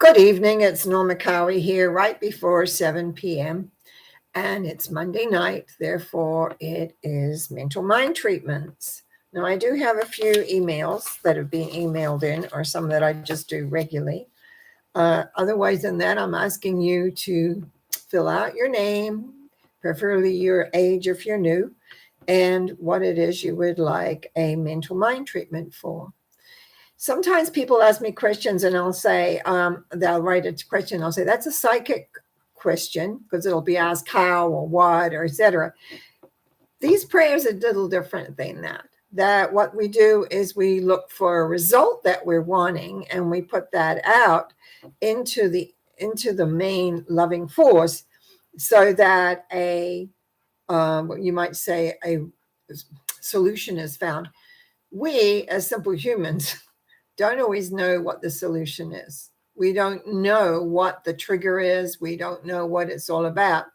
Good evening. It's Norma Cowie here right before 7 p.m. And it's Monday night. Therefore, it is mental mind treatments. Now, I do have a few emails that have been emailed in, or some that I just do regularly. Otherwise than that, I'm asking you to fill out your name, preferably your age if you're new, and what it is you would like a mental mind treatment for. Sometimes people ask me questions and I'll say, they'll write a question. I'll say, that's a psychic question because it'll be asked how or what or etc. These prayers are a little different than that. That what we do is we look for a result that we're wanting and we put that out into the main loving force so that you might say a solution is found. We as simple humans don't always know what the solution is. We don't know what the trigger is. We don't know what it's all about.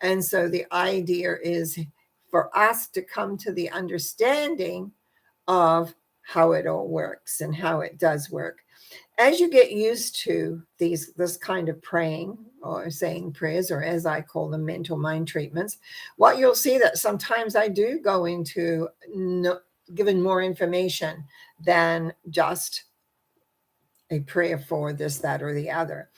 And so the idea is for us to come to the understanding of how it all works and how it does work. As you get used to this kind of praying or saying prayers, or as I call them, mental mind treatments, what you'll see that sometimes I do go into giving more information than just a prayer for this, that, or the other.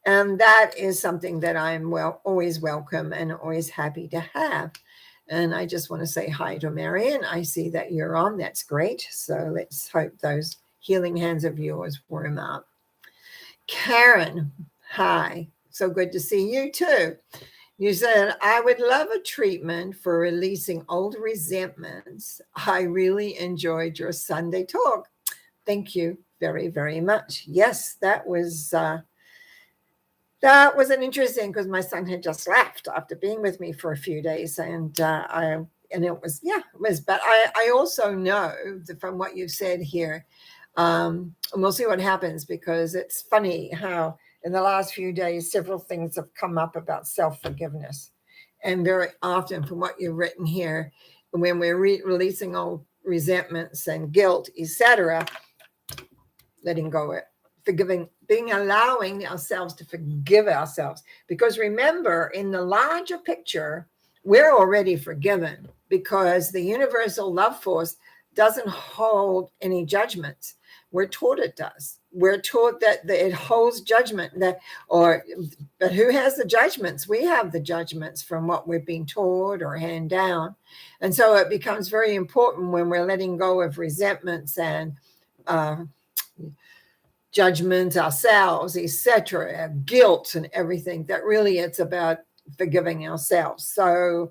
And that is something that I'm always welcome and always happy to have. And I just want to say hi to Marion. I see that you're on. That's great. So let's hope those healing hands of yours warm up. Karen, hi. So good to see you too. You said, I would love a treatment for releasing old resentments. I really enjoyed your Sunday talk. Thank you very, very much. Yes, that was an interesting because my son had just left after being with me for a few days, and it was. But I also know that from what you've said here, and we'll see what happens because it's funny how in the last few days several things have come up about self-forgiveness, and very often from what you've written here, when we're releasing old resentments and guilt, etc., letting go of it, forgiving, allowing ourselves to forgive ourselves. Because remember, in the larger picture, we're already forgiven because the universal love force doesn't hold any judgments. We're taught it does. We're taught that it holds judgment. But who has the judgments? We have the judgments from what we're being taught or handed down. And so it becomes very important when we're letting go of resentments and judgment ourselves, etc., guilt and everything, that really it's about forgiving ourselves. So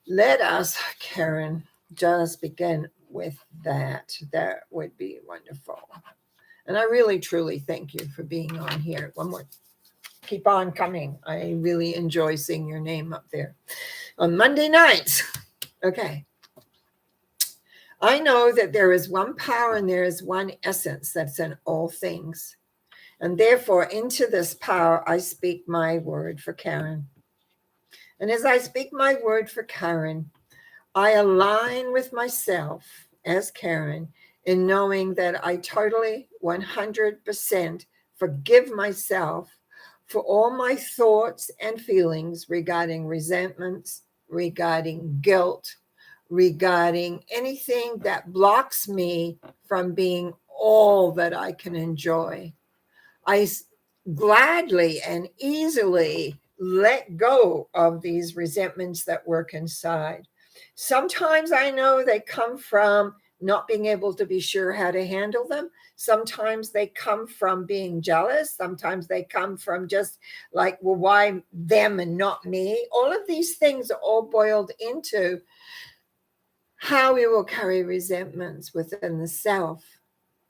let us, Karen, just begin with that. That would be wonderful. And I really, truly thank you for being on here. One more. Keep on coming. I really enjoy seeing your name up there on Monday nights. Okay. I know that there is one power and there is one essence that's in all things. And therefore, into this power, I speak my word for Karen. And as I speak my word for Karen, I align with myself as Karen in knowing that I totally 100% forgive myself for all my thoughts and feelings regarding resentments, regarding guilt, regarding anything that blocks me from being all that I can enjoy. I gladly and easily let go of these resentments that work inside. Sometimes I know they come from not being able to be sure how to handle them. Sometimes they come from being jealous. Sometimes they come from just like, well, why them and not me? All of these things are all boiled into how we will carry resentments within the self.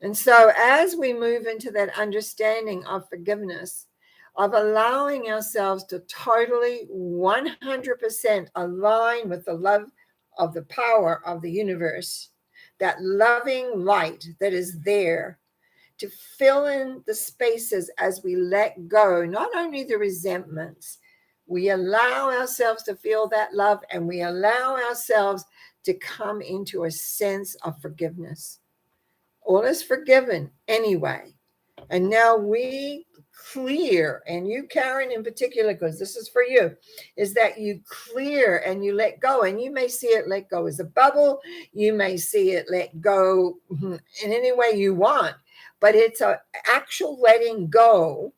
And so as we move into that understanding of forgiveness, of allowing ourselves to totally 100% align with the love of the power of the universe, that loving light that is there to fill in the spaces as we let go, not only the resentments, we allow ourselves to feel that love and we allow ourselves to come into a sense of forgiveness. All is forgiven anyway. And now we clear, and you, Karen, in particular, because this is for you, is that you clear and you let go. And you may see it let go as a bubble. You may see it let go in any way you want, but it's an actual letting go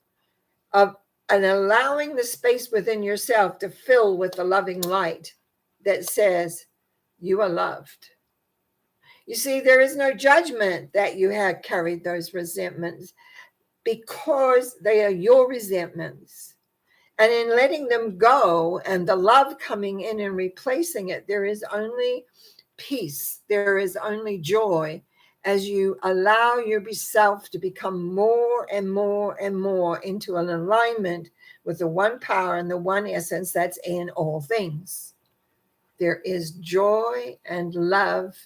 of and allowing the space within yourself to fill with the loving light that says, you are loved. You see, there is no judgment that you have carried those resentments because they are your resentments. And in letting them go and the love coming in and replacing it, there is only peace. There is only joy as you allow yourself to become more and more and more into an alignment with the one power and the one essence that's in all things. There is joy and love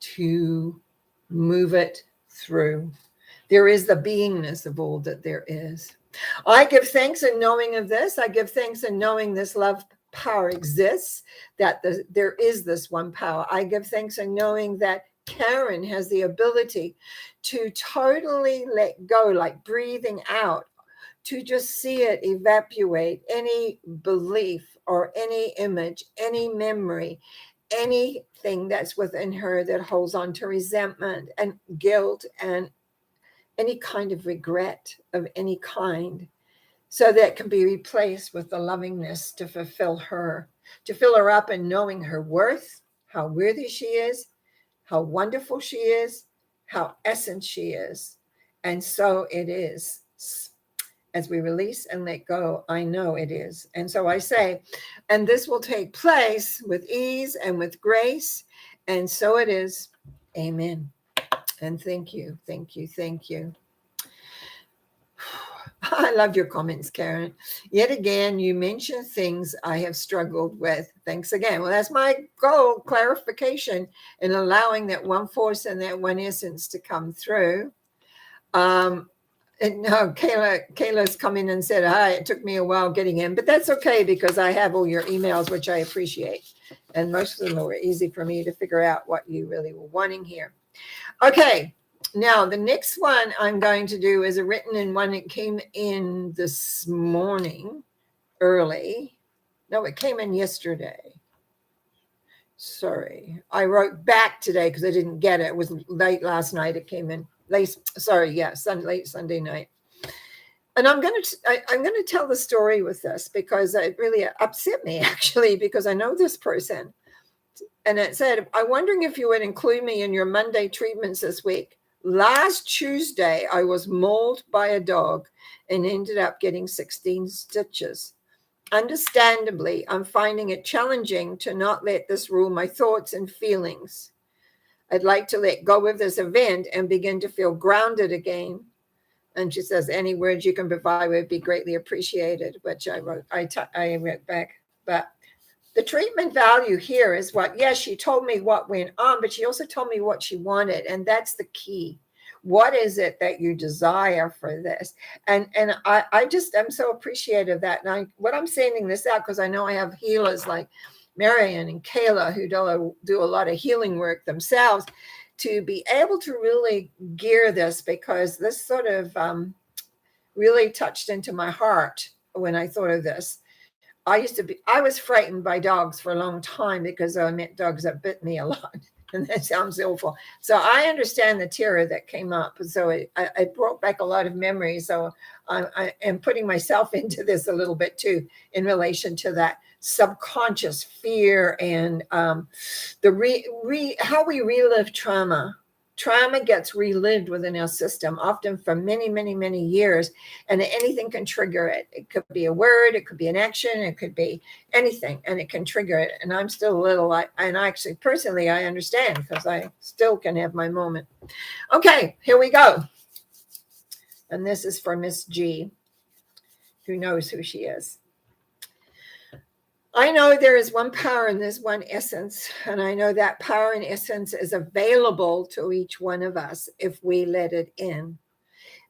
to move it through. There is the beingness of all that there is. I give thanks in knowing of this. I give thanks in knowing this love power exists, that there is this one power. I give thanks in knowing that Karen has the ability to totally let go, like breathing out, to just see it evaporate, any belief or any image, any memory, anything that's within her that holds on to resentment and guilt and any kind of regret of any kind, so that can be replaced with the lovingness to fulfill her, to fill her up in knowing her worth, how worthy she is, how wonderful she is, how essence she is. And so it is. As we release and let go, I know it is. And so I say, and this will take place with ease and with grace. And so it is. Amen. And thank you, thank you, thank you. I love your comments, Karen. Yet again, you mentioned things I have struggled with. Thanks again. Well, that's my goal, clarification, and allowing that one force and that one essence to come through. And no, Kayla's come in and said, hi, it took me a while getting in, but that's okay because I have all your emails, which I appreciate. And most of them were easy for me to figure out what you really were wanting here. Okay. Now, the next one I'm going to do is a written in one that came in this morning early. No, it came in yesterday. Sorry. I wrote back today because I didn't get it. It was late last night. It came in late. Sorry. Yeah. Late Sunday night. And I'm going to tell the story with this because it really upset me, actually, because I know this person. And it said, I'm wondering if you would include me in your Monday treatments this week. Last Tuesday, I was mauled by a dog and ended up getting 16 stitches. Understandably, I'm finding it challenging to not let this rule my thoughts and feelings. I'd like to let go of this event and begin to feel grounded again. And she says, any words you can provide would be greatly appreciated, which I wrote back. But the treatment value here is what, yes, she told me what went on, but she also told me what she wanted. And that's the key. What is it that you desire for this? And I'm so appreciative of that. And I'm sending this out because I know I have healers like Marian and Kayla who do a lot of healing work themselves to be able to really gear this, because this sort of really touched into my heart when I thought of this. I was frightened by dogs for a long time because I met dogs that bit me a lot. And that sounds awful. So I understand the terror that came up. So it brought back a lot of memories. So I am putting myself into this a little bit too, in relation to that subconscious fear and how we relive trauma. Trauma gets relived within our system, often for many, many, many years, and anything can trigger it. It could be a word, it could be an action, it could be anything, and it can trigger it. And I'm still a little and actually, personally, I understand because I still can have my moment. Okay, here we go. And this is for Miss G, who knows who she is. I know there is one power and there's one essence, and I know that power and essence is available to each one of us if we let it in.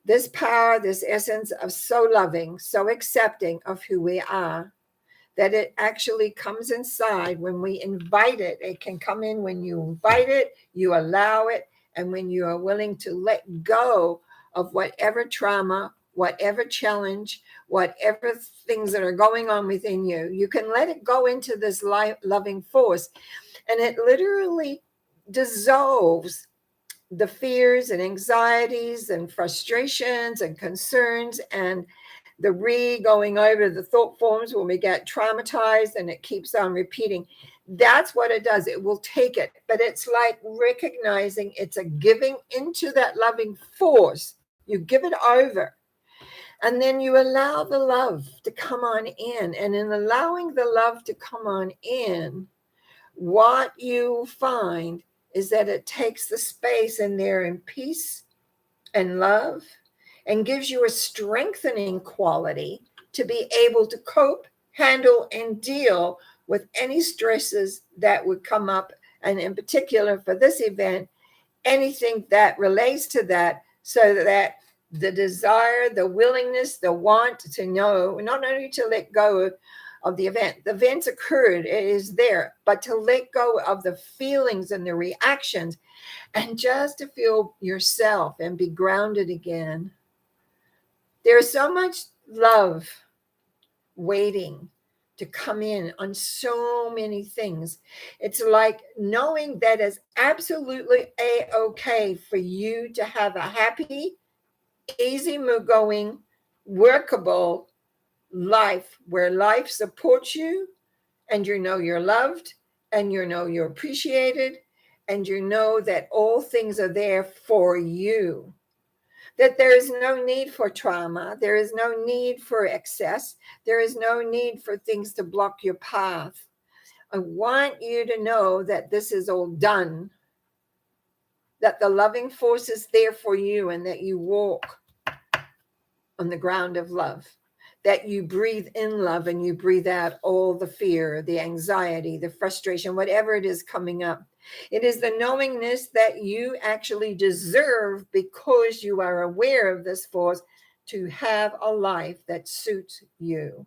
This power, this essence of so loving, so accepting of who we are, that it actually comes inside when we invite it. It can come in when you invite it, you allow it, and when you are willing to let go of whatever trauma, whatever challenge, whatever things that are going on within you. You can let it go into this loving force, and it literally dissolves the fears and anxieties and frustrations and concerns and the going over the thought forms when we get traumatized, and it keeps on repeating. That's what it does. It will take it, but it's like recognizing it's a giving into that loving force. You give it over, and then you allow the love to come on in. And in allowing the love to come on in, what you find is that it takes the space in there in peace and love, and gives you a strengthening quality to be able to cope, handle, and deal with any stresses that would come up. And in particular for this event, anything that relates to that, so that the desire, the willingness, the want to know, not only to let go of the event. The event's occurred, it is there, but to let go of the feelings and the reactions, and just to feel yourself and be grounded again. There's so much love waiting to come in on so many things. It's like knowing that it's absolutely a-okay for you to have a happy, easy going, workable life where life supports you, and you know you're loved, and you know you're appreciated, and you know that all things are there for you. That there is no need for trauma. There is no need for excess. There is no need for things to block your path. I want you to know that this is all done, that the loving force is there for you, and that you walk on the ground of love, that you breathe in love and you breathe out all the fear, the anxiety, the frustration, whatever it is coming up. It is the knowingness that you actually deserve, because you are aware of this force, to have a life that suits you,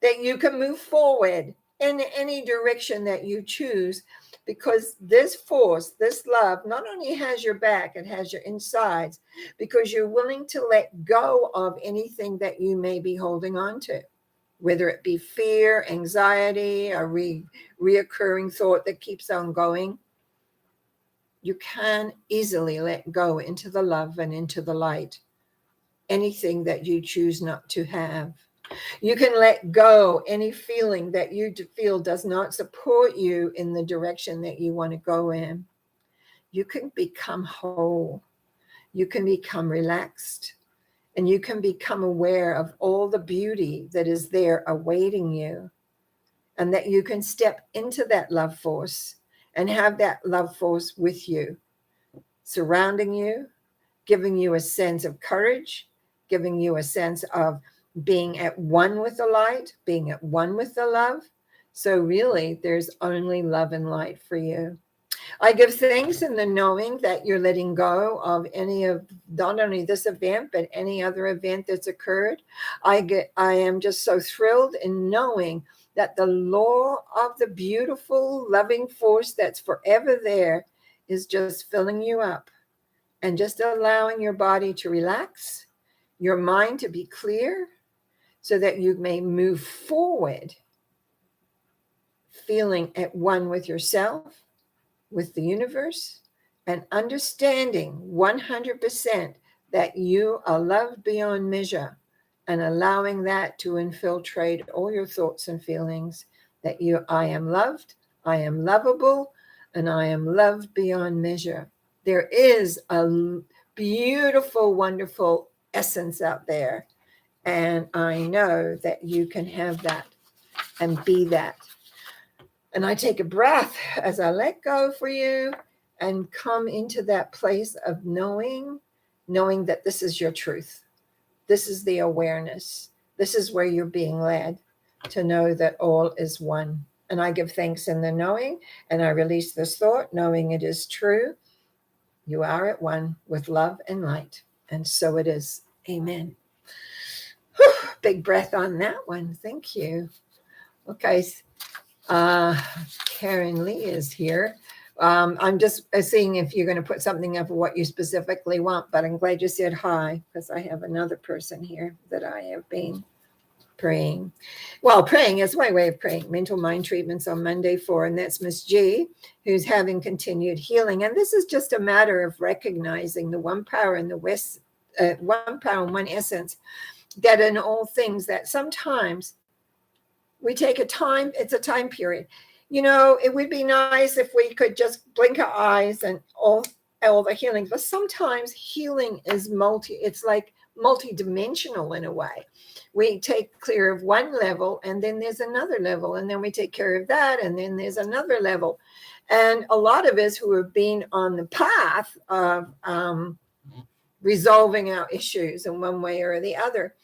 that you can move forward in any direction that you choose, because this force, this love, not only has your back, it has your insides, because you're willing to let go of anything that you may be holding on to, whether it be fear, anxiety, a reoccurring thought that keeps on going. You can easily let go into the love and into the light, anything that you choose not to have. You can let go any feeling that you feel does not support you in the direction that you want to go in. You can become whole. You can become relaxed. And you can become aware of all the beauty that is there awaiting you. And that you can step into that love force and have that love force with you, surrounding you, giving you a sense of courage, giving you a sense of being at one with the light, being at one with the love. So really, there's only love and light for you. I give thanks in the knowing that you're letting go of any of, not only this event, but any other event that's occurred. I am just so thrilled in knowing that the law of the beautiful, loving force that's forever there is just filling you up, and just allowing your body to relax, your mind to be clear, so that you may move forward feeling at one with yourself, with the universe, and understanding 100% that you are loved beyond measure, and allowing that to infiltrate all your thoughts and feelings, that I am loved, I am lovable, and I am loved beyond measure. There is a beautiful, wonderful essence out there. And I know that you can have that and be that. And I take a breath as I let go for you and come into that place of knowing that this is your truth. This is the awareness. This is where you're being led to know that all is one. And I give thanks in the knowing, and I release this thought, knowing it is true. You are at one with love and light. And so it is. Amen. Whew, big breath on that one. Thank you. Okay. Karen Lee is here. I'm just seeing if you're going to put something up for what you specifically want, but I'm glad you said hi, because I have another person here that I have been praying. Well, praying is my way of praying. Mental mind treatments on Monday 4, and that's Miss G, who's having continued healing. And this is just a matter of recognizing the one power in the West, one power and one essence, that in all things, that sometimes we take a time, it's a time period. It would be nice if we could just blink our eyes and all the healing, but sometimes healing is it's like multi-dimensional in a way. We take care of one level, and then there's another level, and then we take care of that, and then there's another level. And a lot of us who have been on the path of resolving our issues in one way or the other,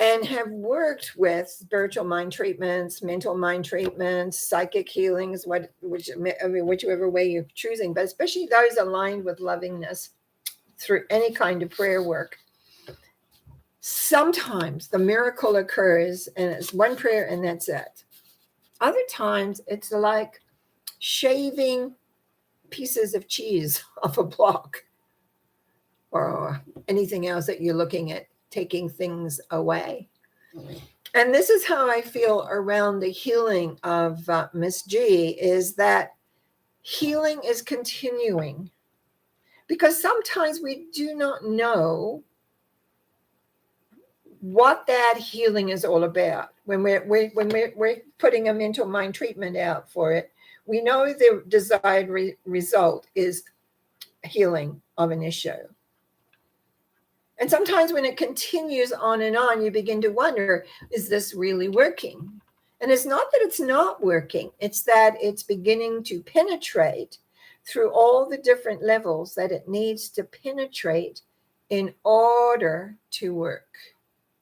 and have worked with spiritual mind treatments, mental mind treatments, psychic healings, whichever way you're choosing, but especially those aligned with lovingness through any kind of prayer work. Sometimes the miracle occurs and it's one prayer and that's it. Other times it's like shaving pieces of cheese off a block or anything else that you're looking at, taking things away. And this is how I feel around the healing of Miss G, is that healing is continuing, because sometimes we do not know what that healing is all about. When we're putting a mental mind treatment out for it, we know the desired result is healing of an issue. And sometimes when it continues on and on, you begin to wonder, is this really working? And it's not that it's not working. It's that it's beginning to penetrate through all the different levels that it needs to penetrate in order to work,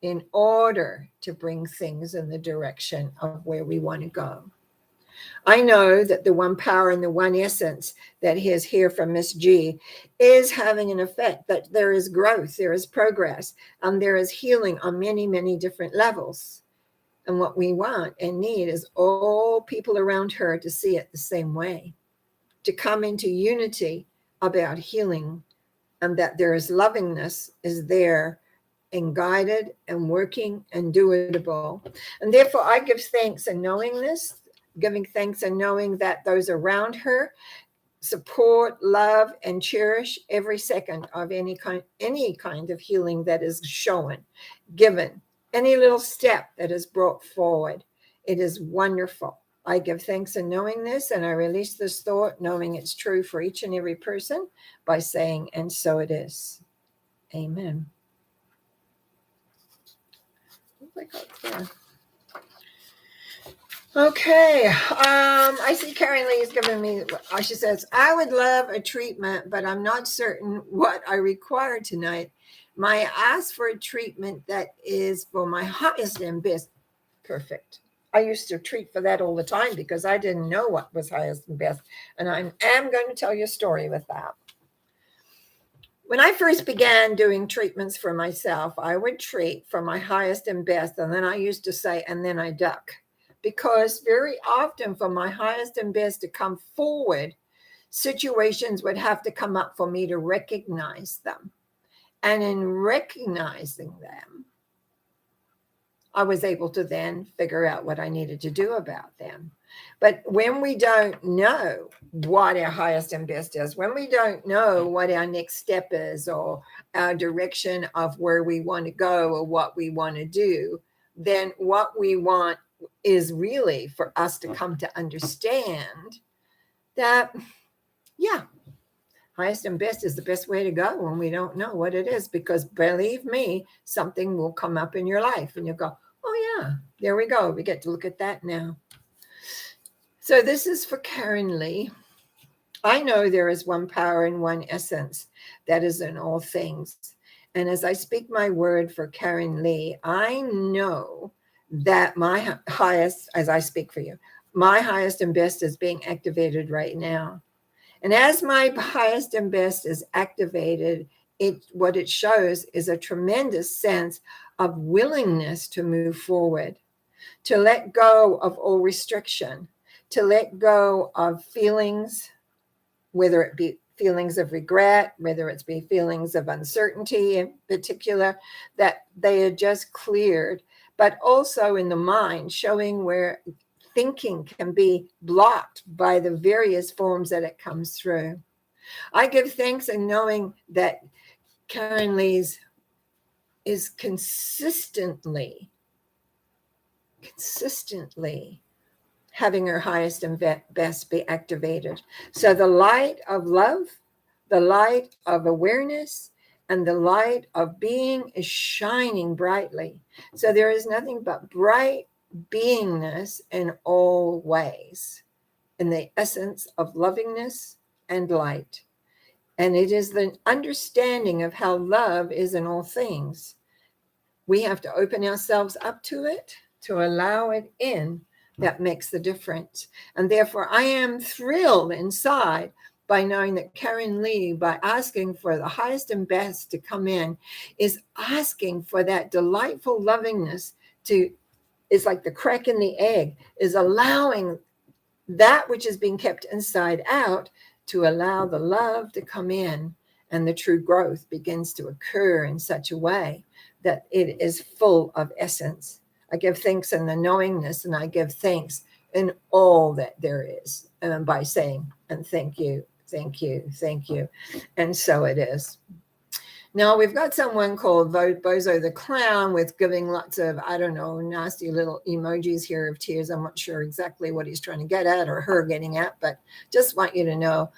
in order to bring things in the direction of where we want to go. I know that the one power and the one essence that is here from Miss G is having an effect, that there is growth, there is progress, and there is healing on many, many different levels. And what we want and need is all people around her to see it the same way, to come into unity about healing, and that there is lovingness is there and guided and working and doable. And therefore I give thanks in knowing this, giving thanks and knowing that those around her support, love, and cherish every second of any kind of healing that is shown, given, any little step that is brought forward. It is wonderful. I give thanks in knowing this, and I release this thought, knowing it's true for each and every person, by saying, and so it is. Amen. Okay. I see Karen Lee is giving me, she says, I would love a treatment, but I'm not certain what I require tonight. I ask for a treatment that is for my highest and best. Perfect. I used to treat for that all the time because I didn't know what was highest and best. And I am going to tell you a story with that. When I first began doing treatments for myself, I would treat for my highest and best. And then I used to say, and then I duck. Because very often for my highest and best to come forward, situations would have to come up for me to recognize them. And in recognizing them, I was able to then figure out what I needed to do about them. But when we don't know what our highest and best is, when we don't know what our next step is or our direction of where we want to go or what we want to do, then what we want is really for us to come to understand that, yeah, highest and best is the best way to go when we don't know what it is, because believe me, something will come up in your life and you'll go, oh yeah, there we go. We get to look at that now. So this is for Karen Lee. I know there is one power and one essence that is in all things. And as I speak my word for Karen Lee, I know that my highest, as I speak for you, my highest and best is being activated right now. And as my highest and best is activated, what it shows is a tremendous sense of willingness to move forward, to let go of all restriction, to let go of feelings, whether it be feelings of regret, whether it's be feelings of uncertainty in particular, that they are just cleared, but also in the mind, showing where thinking can be blocked by the various forms that it comes through. I give thanks in knowing that Karen Lee's is consistently having her highest and best be activated. So the light of love, the light of awareness, and the light of being is shining brightly. So there is nothing but bright beingness in all ways, in the essence of lovingness and light. And it is the understanding of how love is in all things. We have to open ourselves up to it, to allow it in. That makes the difference. And therefore, I am thrilled inside by knowing that Karen Lee, by asking for the highest and best to come in, is asking for that delightful lovingness to, it's like the crack in the egg, is allowing that which is being kept inside out to allow the love to come in, and the true growth begins to occur in such a way that it is full of essence. I give thanks in the knowingness, and I give thanks in all that there is, and by saying, and thank you, thank you, thank you. And so it is. Now we've got someone called Bozo the Clown with giving lots of, I don't know, nasty little emojis here of tears. I'm not sure exactly what he's trying to get at or her getting at, but just want you to know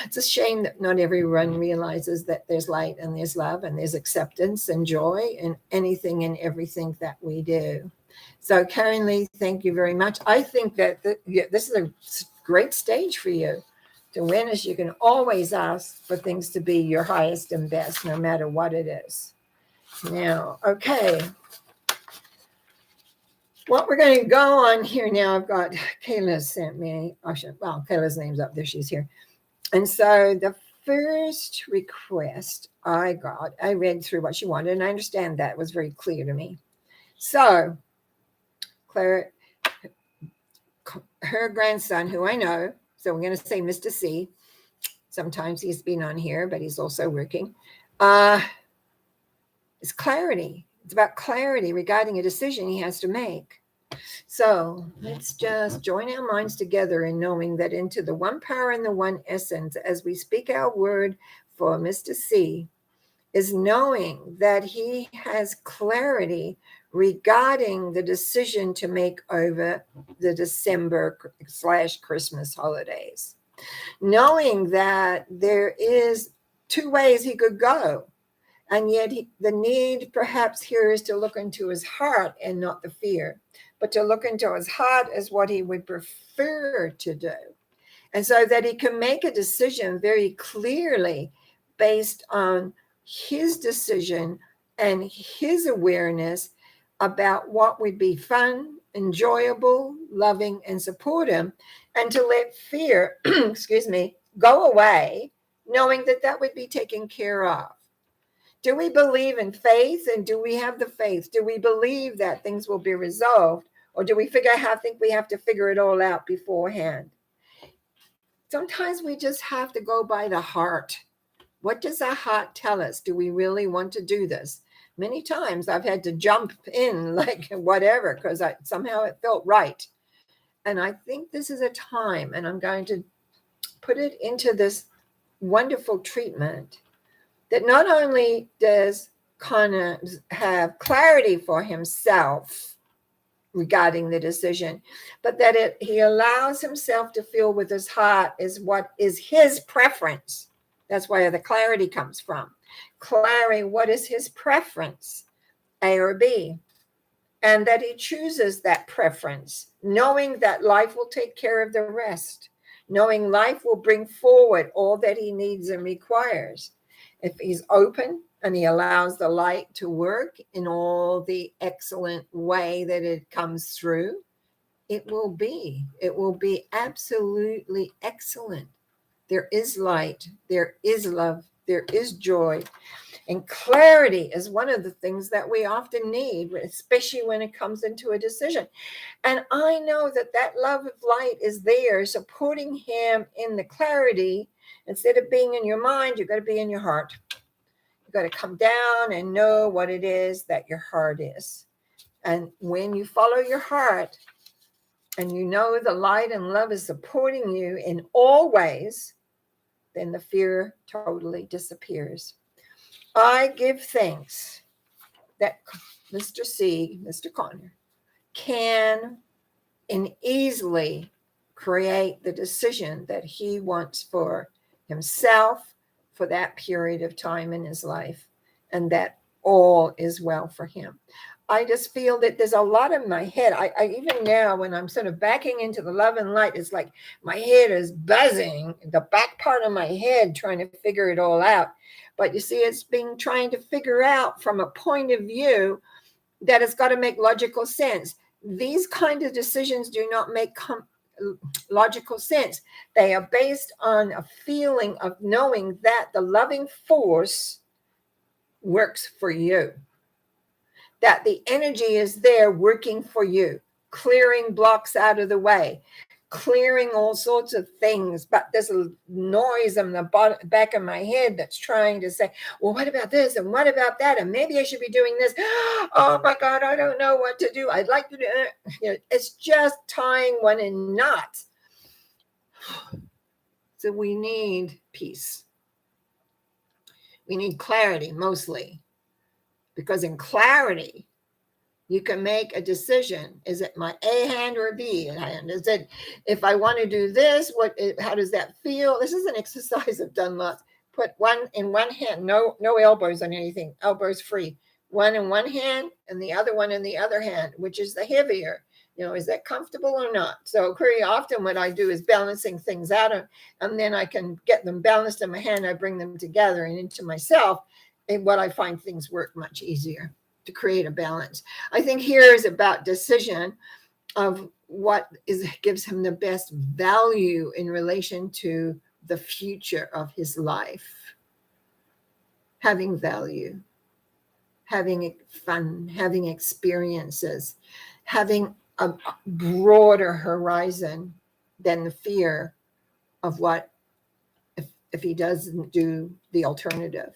it's a shame that not everyone realizes that there's light and there's love and there's acceptance and joy in anything and everything that we do. So Karen Lee, thank you very much. I think that this is a great stage for you to win, as you can always ask for things to be your highest and best, no matter what it is. Now, okay. What we're going to go on here now, I've got Kayla sent me, well, Kayla's name's up there, she's here. And so the first request I got, I read through what she wanted, and I understand that was very clear to me. So Claire, her grandson, who I know, so we're going to say Mr. C, sometimes he's been on here, but he's also working, is clarity. It's about clarity regarding a decision he has to make. So let's just join our minds together in knowing that into the one power and the one essence, as we speak our word for Mr. C, is knowing that he has clarity regarding the decision to make over the December/Christmas holidays. Knowing that there is two ways he could go. And yet the need perhaps here is to look into his heart and not the fear, but to look into his heart as what he would prefer to do. And so that he can make a decision very clearly based on his decision and his awareness about what would be fun, enjoyable, loving, and support him, and to let fear, go away, knowing that that would be taken care of. Do we believe in faith, and do we have the faith? Do we believe that things will be resolved, or do we think we have to figure it all out beforehand? Sometimes we just have to go by the heart. What does our heart tell us? Do we really want to do this? Many times I've had to jump in like whatever because somehow it felt right. And I think this is a time, and I'm going to put it into this wonderful treatment, that not only does Connor have clarity for himself regarding the decision, but that he allows himself to feel with his heart is what is his preference. That's where the clarity comes from. Clarity, what is his preference, A or B? And that he chooses that preference, knowing that life will take care of the rest, knowing life will bring forward all that he needs and requires. If he's open and he allows the light to work in all the excellent way that it comes through, it will be absolutely excellent. There is light, there is love, there is joy. And clarity is one of the things that we often need, especially when it comes into a decision. And I know that that love of light is there supporting him in the clarity. Instead of being in your mind, you've got to be in your heart. You've got to come down and know what it is that your heart is. And when you follow your heart and you know the light and love is supporting you in all ways, then the fear totally disappears. I give thanks that Mr. C, Mr. Connor, can and easily create the decision that he wants for himself for that period of time in his life, and that all is well for him. I just feel that there's a lot in my head. I even now, when I'm sort of backing into the love and light, it's like my head is buzzing, the back part of my head trying to figure it all out. But you see, it's being trying to figure out from a point of view that it's got to make logical sense. These kind of decisions do not make logical sense. They are based on a feeling of knowing that the loving force works for you, that the energy is there working for you, clearing blocks out of the way, clearing all sorts of things. But there's a noise in the back of my head that's trying to say, well, what about this? And what about that? And maybe I should be doing this. Oh my God, I don't know what to do. I'd like to do it. It's just tying one in knots. So we need peace. We need clarity mostly, because in clarity, you can make a decision. Is it my A hand or a B hand? Is it, if I want to do this, how does that feel? This is an exercise I've done lots. Put one in one hand, no elbows on anything, elbows free. One in one hand and the other one in the other hand, which is the heavier. Is that comfortable or not? So very often what I do is balancing things out, and then I can get them balanced in my hand. I bring them together and into myself. And what I find, things work much easier to create a balance. I think here is about decision of what gives him the best value in relation to the future of his life. Having value, having fun, having experiences, having a broader horizon than the fear of what if he doesn't do the alternative.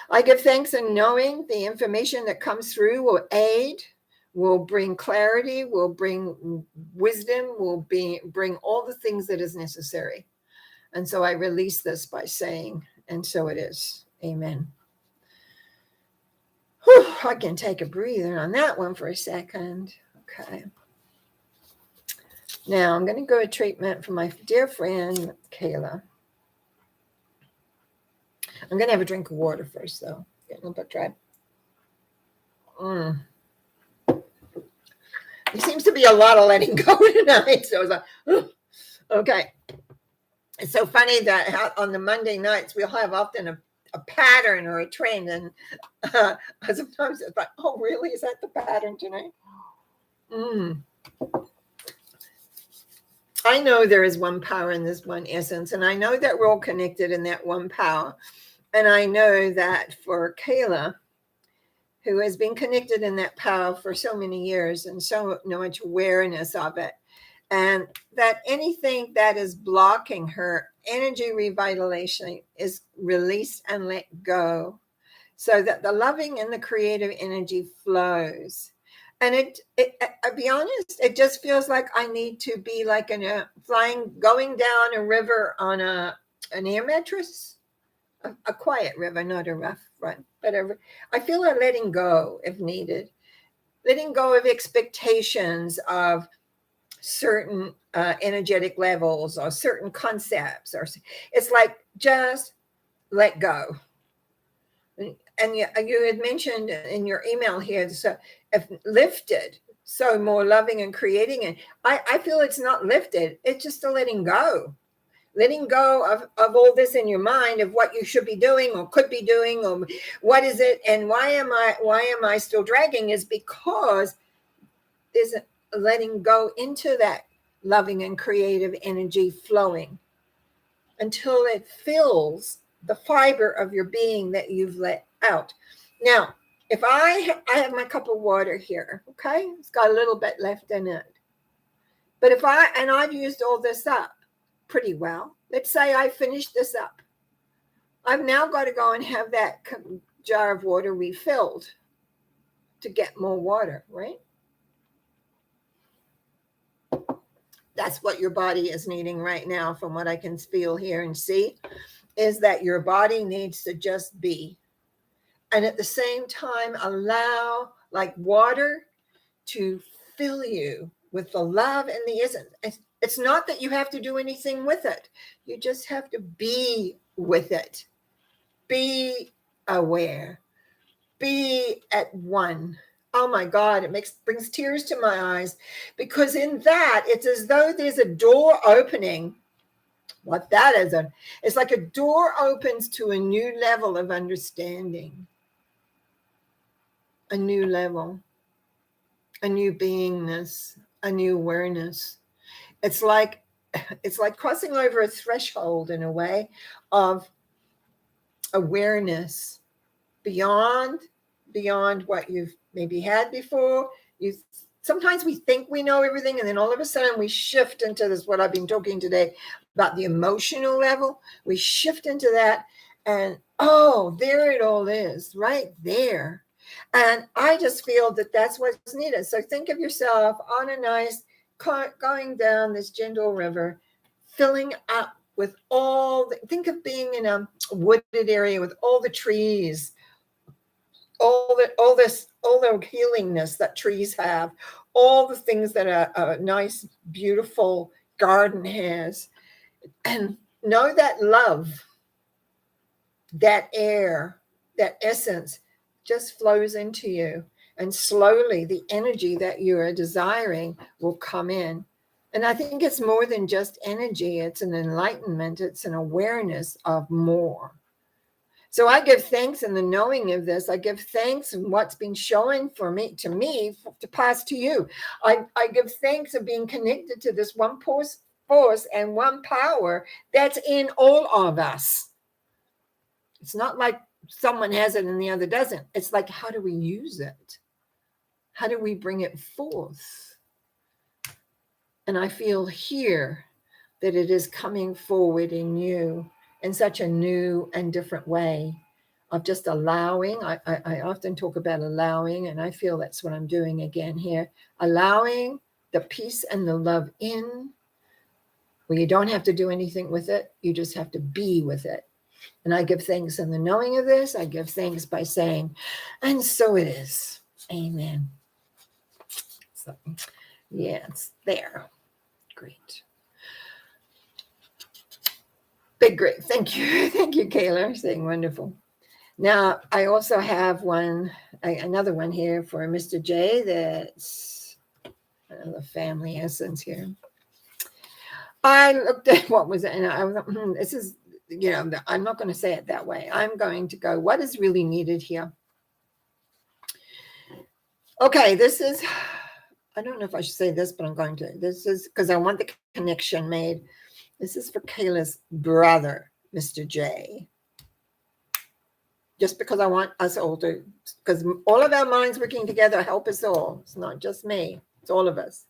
I give thanks in knowing the information that comes through will aid, will bring clarity, will bring wisdom, will bring all the things that is necessary. And so I release this by saying, and so it is. Amen. Whew, I can take a breather on that one for a second. Okay. Now I'm going to go to treatment for my dear friend, Kayla. I'm going to have a drink of water first, though. Getting a little bit dry. There seems to be a lot of letting go tonight. So I was like, okay. It's so funny that on the Monday nights, we'll have often a pattern or a trend. And sometimes it's like, oh, really? Is that the pattern tonight? I know there is one power in this one essence. And I know that we're all connected in that one power. And I know that for Kayla, who has been connected in that power for so many years and so much awareness of it, and that anything that is blocking her energy revitalization is released and let go, so that the loving and the creative energy flows. And I'll be honest, it just feels like I need to be like going down a river on an air mattress. A quiet river, not a rough one, but I feel like letting go if needed, letting go of expectations of certain energetic levels or certain concepts, or it's like just let go. And you had mentioned in your email here, so if lifted, so more loving and creating, and I feel it's not lifted, it's just a letting go. Letting go of all this in your mind of what you should be doing or could be doing, or what is it, and why am I still dragging, is because there's a letting go into that loving and creative energy flowing until it fills the fiber of your being that you've let out. Now, if I have my cup of water here, okay? It's got a little bit left in it. But I've used all this up pretty well. Let's say I finished this up. I've now got to go and have that jar of water refilled to get more water, right? That's what your body is needing right now, from what I can feel, hear, and see, is that your body needs to just be. And at the same time, allow like water to fill you with the love and the essence. It's not that you have to do anything with it. You just have to be with it. Be aware. Be at one. Oh my God, it brings tears to my eyes, because in that, it's as though there's a door opening. What that is, it's like a door opens to a new level of understanding, a new level, a new beingness, a new awareness. It's like crossing over a threshold in a way of awareness beyond what you've maybe had before. Sometimes we think we know everything, and then all of a sudden we shift into this, what I've been talking today about, the emotional level. We shift into that, and oh, there it all is, right there. And I just feel that that's what's needed. So think of yourself on a nice, going down this gentle river, filling up with think of being in a wooded area with all the trees, all the healingness that trees have, all the things that a nice, beautiful garden has. And know that love, that air, that essence just flows into you. And slowly the energy that you are desiring will come in. And I think it's more than just energy. It's an enlightenment. It's an awareness of more. So I give thanks in the knowing of this. I give thanks in what's been shown to me to pass to you. I give thanks of being connected to this one force and one power that's in all of us. It's not like someone has it and the other doesn't. It's like, how do we use it? How do we bring it forth? And I feel here that it is coming forward in you in such a new and different way of just allowing. I often talk about allowing, and I feel that's what I'm doing again here. Allowing the peace and the love in, where you don't have to do anything with it. You just have to be with it. And I give thanks in the knowing of this. I give thanks by saying, and so it is. Amen. So, yes, there. Great. Big great. Thank you. Thank you, Kayla, saying wonderful. Now, I also have another one here for Mr. J. That's another family essence here. I looked at what was it, and I was like, this is, I'm not going to say it that way. I'm going to go, what is really needed here? Okay, this is, I don't know if I should say this, but I'm going to. This is because I want the connection made. This is for Kayla's brother, Mr. J. Just because I want us all to, because all of our minds working together help us all. It's not just me. It's all of us.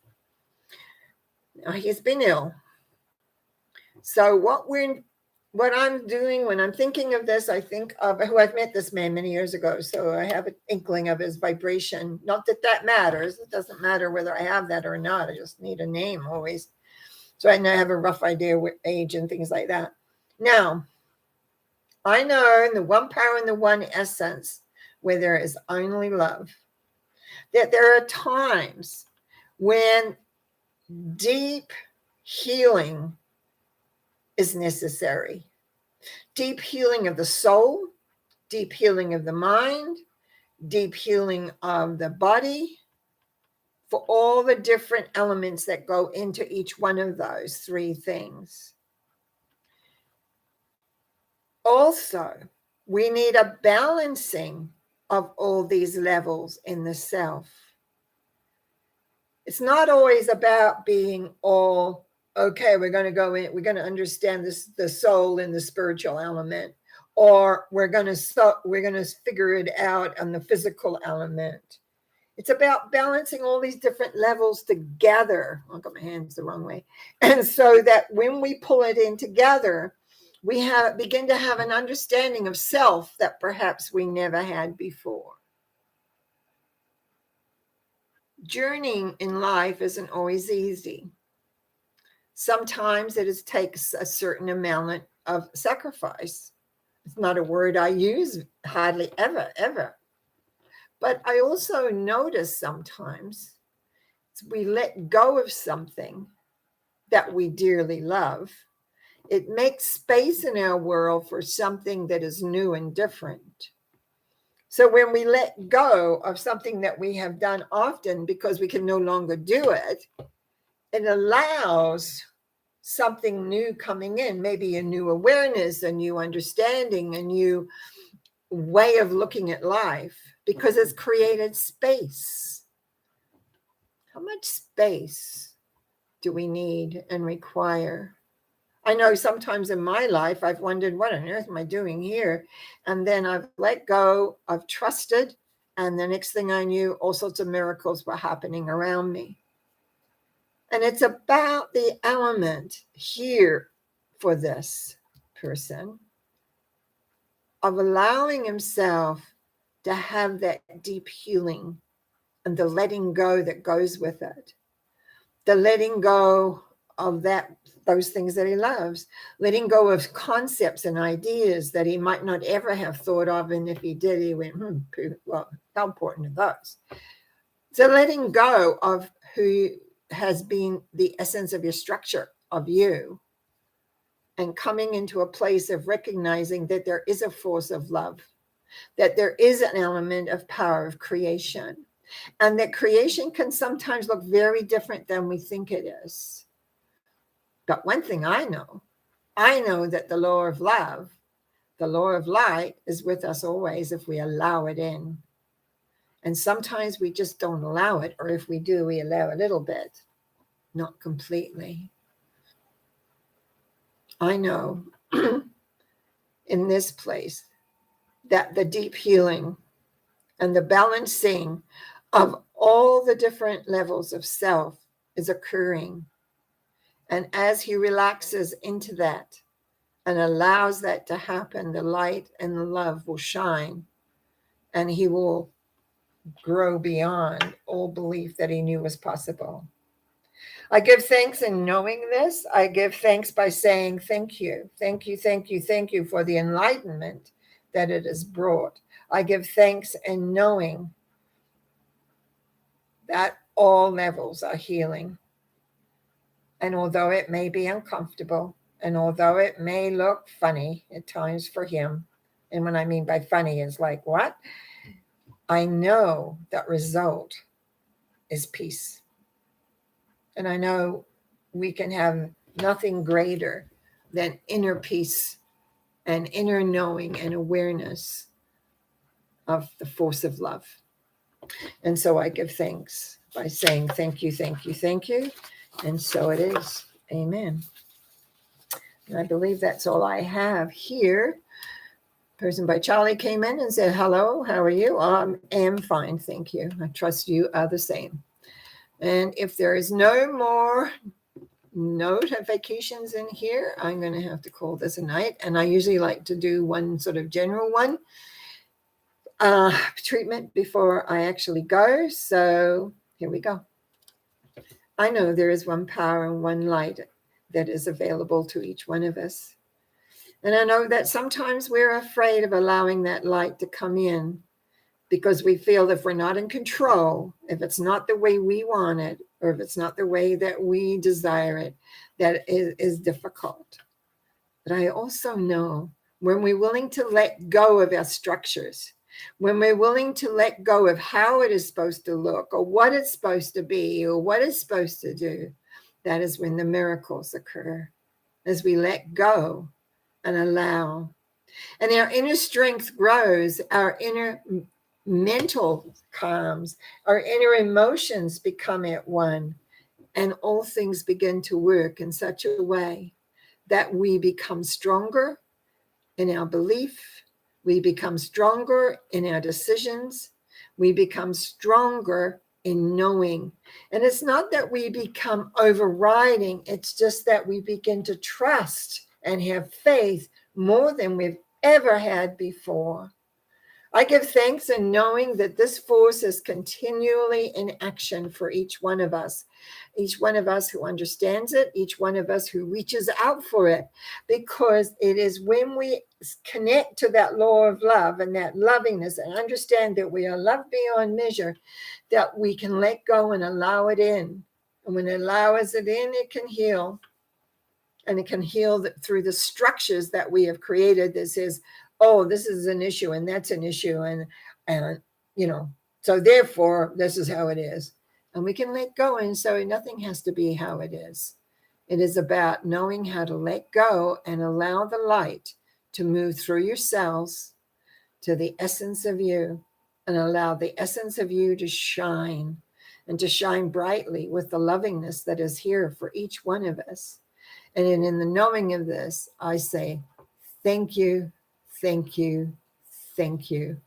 Now, he's been ill. So what I'm doing when I'm thinking of this, I think of who I've met this man many years ago. So I have an inkling of his vibration. Not that that matters. It doesn't matter whether I have that or not. I just need a name always. So I have a rough idea what age and things like that. Now, I know in the one power and the one essence, where there is only love, that there are times when deep healing is necessary. Deep healing of the soul, deep healing of the mind, deep healing of the body, for all the different elements that go into each one of those three things. Also, we need a balancing of all these levels in the self. It's not always about being all, okay, we're going to go in, we're going to understand this, the soul and the spiritual element, or we're going to figure it out on the physical element. It's about balancing all these different levels together. I got my hands the wrong way. And so that when we pull it in together, we begin to have an understanding of self that perhaps we never had before. Journeying in life isn't always easy. Sometimes it takes a certain amount of sacrifice. It's not a word I use hardly ever. But I also notice sometimes we let go of something that we dearly love. It makes space in our world for something that is new and different. So when we let go of something that we have done often because we can no longer do it, it allows something new coming in, maybe a new awareness, a new understanding, a new way of looking at life, because it's created space. How much space do we need and require? I know sometimes in my life, I've wondered, what on earth am I doing here? And then I've let go, I've trusted, and the next thing I knew, all sorts of miracles were happening around me. And it's about the element here for this person of allowing himself to have that deep healing and the letting go that goes with it. The letting go of those things that he loves, letting go of concepts and ideas that he might not ever have thought of. And if he did, he went, well, how important are those? So letting go of who has been the essence of your structure of you, and coming into a place of recognizing that there is a force of love, that there is an element of power of creation, and that creation can sometimes look very different than we think it is. But one thing I know that the law of love, the law of light, is with us always if we allow it in. And sometimes we just don't allow it, or if we do, we allow a little bit, not completely. I know in this place that the deep healing and the balancing of all the different levels of self is occurring. And as he relaxes into that and allows that to happen, the light and the love will shine, and he will grow beyond all belief that he knew was possible. I give thanks in knowing this. I give thanks by saying thank you. Thank you, thank you, thank you for the enlightenment that it has brought. I give thanks in knowing that all levels are healing. And although it may be uncomfortable, and although it may look funny at times for him, and what I mean by funny is like, what? I know that result is peace. And I know we can have nothing greater than inner peace and inner knowing and awareness of the force of love. And so I give thanks by saying thank you, thank you, thank you. And so it is. Amen. And I believe that's all I have here. Person by Charlie came in and said, hello, how are you? I am fine, thank you. I trust you are the same. And if there is no more notifications in here, I'm going to have to call this a night. And I usually like to do one sort of general one treatment before I actually go. So here we go. I know there is one power and one light that is available to each one of us. And I know that sometimes we're afraid of allowing that light to come in because we feel if we're not in control, if it's not the way we want it, or if it's not the way that we desire it, that is difficult. But I also know when we're willing to let go of our structures, when we're willing to let go of how it is supposed to look, or what it's supposed to be, or what it's supposed to do, that is when the miracles occur, as we let go and allow. And our inner strength grows, our inner mental calms, our inner emotions become at one, and all things begin to work in such a way that we become stronger in our belief. We become stronger in our decisions. We become stronger in knowing. And it's not that we become overriding, it's just that we begin to trust and have faith more than we've ever had before. I give thanks in knowing that this force is continually in action for each one of us who understands it, each one of us who reaches out for it, because it is when we connect to that law of love and that lovingness and understand that we are loved beyond measure, that we can let go and allow it in. And when it allows it in, it can heal. And it can heal through the structures that we have created. This is, oh, this is an issue and that's an issue. And so therefore, this is how it is. And we can let go. And so nothing has to be how it is. It is about knowing how to let go and allow the light to move through your cells to the essence of you, and allow the essence of you to shine, and to shine brightly with the lovingness that is here for each one of us. And in the knowing of this, I say, thank you, thank you, thank you.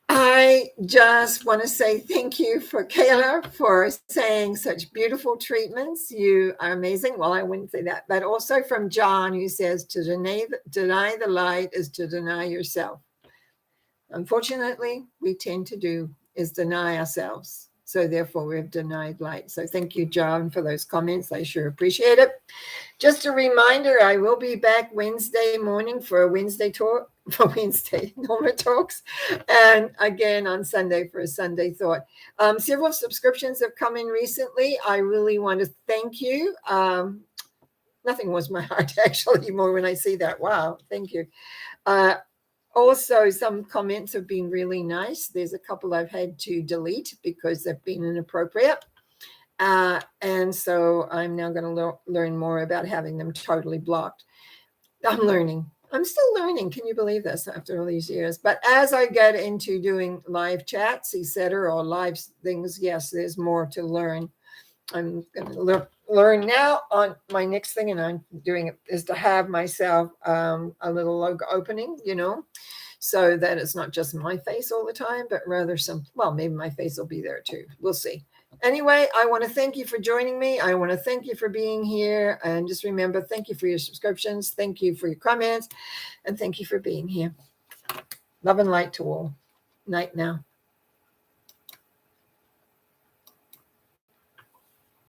I just want to say thank you for Kayla for saying such beautiful treatments. You are amazing. Well, I wouldn't say that, but also from John, who says to deny the light is to deny yourself. Unfortunately, we tend to do is deny ourselves. So therefore, we've denied light. So thank you, John, for those comments. I sure appreciate it. Just a reminder, I will be back Wednesday morning for a Wednesday talk, for Wednesday Norma Talks, and again on Sunday for a Sunday Thought. Several subscriptions have come in recently. I really want to thank you. Nothing warms my heart, actually, more when I see that. Wow, thank you. Also, some comments have been really nice. There's a couple I've had to delete because they've been inappropriate. And so I'm now going to learn more about having them totally blocked. I'm learning. I'm still learning. Can you believe this after all these years? But as I get into doing live chats, etc., or live things, yes, there's more to learn. I'm going to learn now on my next thing, and I'm doing it, is to have myself a little logo opening, so that it's not just my face all the time, but rather maybe my face will be there too. We'll see. Anyway, I want to thank you for joining me. I want to thank you for being here. And just remember, thank you for your subscriptions. Thank you for your comments. And thank you for being here. Love and light to all. Night now.